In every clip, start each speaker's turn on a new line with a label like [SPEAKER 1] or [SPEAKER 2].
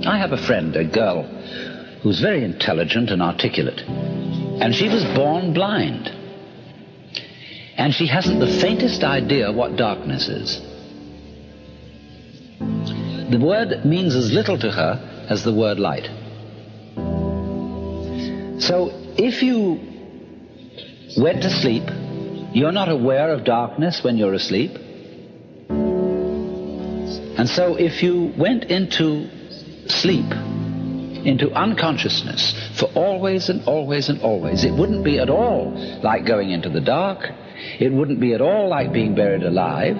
[SPEAKER 1] I have a friend, a girl, who's very intelligent and articulate, and she was born blind. And she hasn't the faintest idea what darkness is. The word means as little to her as the word light. So if you went to sleep, you're not aware of darkness when you're asleep. And so if you went into sleep, into unconsciousness for always and always and always, it wouldn't be at all like going into the dark. It wouldn't be at all like being buried alive.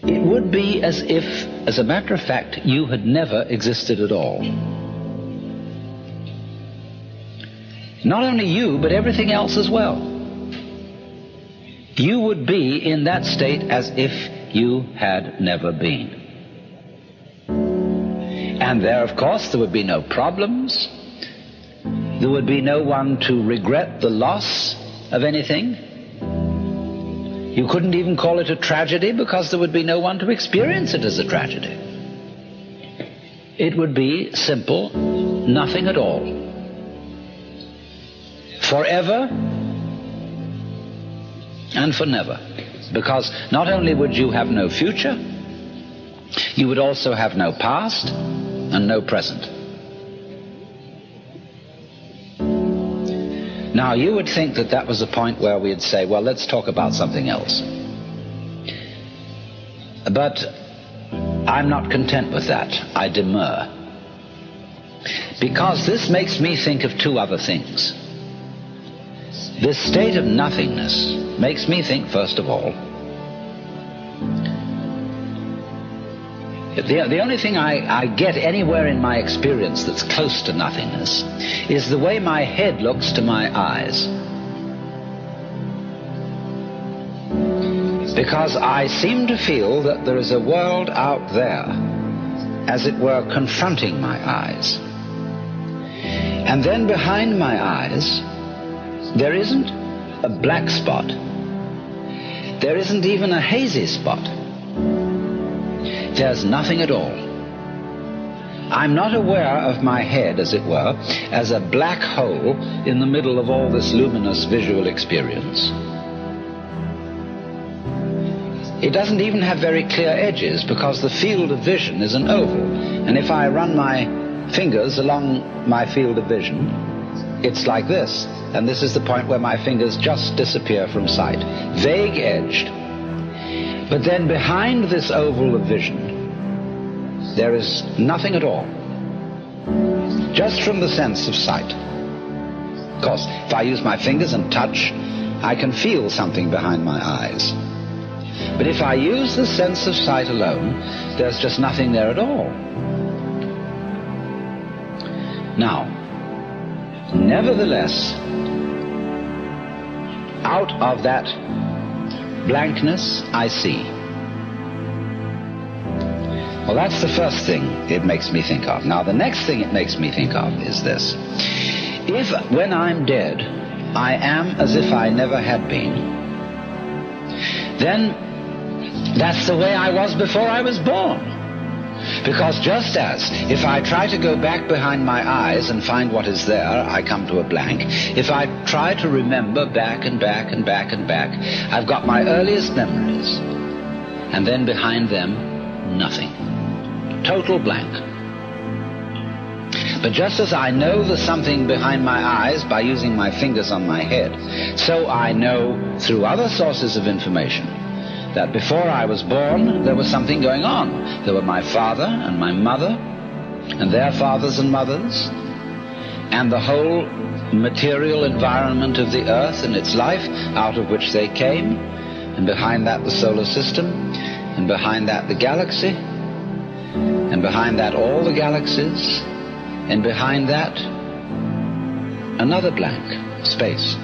[SPEAKER 1] It would be as if, as a matter of fact, you had never existed at all. Not only you, but everything else as well. You would be in that state as if you had never been. And there, of course, there would be no problems. There would be no one to regret the loss of anything. You couldn't even call it a tragedy because there would be no one to experience it as a tragedy. It would be simple, nothing at all. Forever and for never. Because not only would you have no future, you would also have no past and no present. Now, you would think that that was a point where we'd say, well, let's talk about something else. But I'm not content with that. I demur. Because this makes me think of two other things. This state of nothingness makes me think, first of all, the only thing I get anywhere in my experience that's close to nothingness is the way my head looks to my eyes. Because I seem to feel that there is a world out there, as it were, confronting my eyes. And then behind my eyes, there isn't a black spot. There isn't even a hazy spot. There's nothing at all. I'm not aware of my head, as it were, as a black hole in the middle of all this luminous visual experience. It doesn't even have very clear edges because the field of vision is an oval. And if I run my fingers along my field of vision, it's like this. And this is the point where my fingers just disappear from sight, vague edged. But then behind this oval of vision, there is nothing at all, just from the sense of sight. Of course, if I use my fingers and touch, I can feel something behind my eyes. But if I use the sense of sight alone, there's just nothing there at all. Now, nevertheless, out of that blankness, I see. Well, that's the first thing it makes me think of. Now, the next thing it makes me think of is this. If, when I'm dead, I am as if I never had been, then that's the way I was before I was born. Because just as if I try to go back behind my eyes and find what is there, I come to a blank. If I try to remember back and back and back and back, I've got my earliest memories. And then behind them, nothing. Total blank. But just as I know there's something behind my eyes by using my fingers on my head, so I know through other sources of information that before I was born, there was something going on. There were my father and my mother, and their fathers and mothers, and the whole material environment of the earth and its life out of which they came, and behind that the solar system, and behind that the galaxy, and behind that all the galaxies, and behind that another blank, space.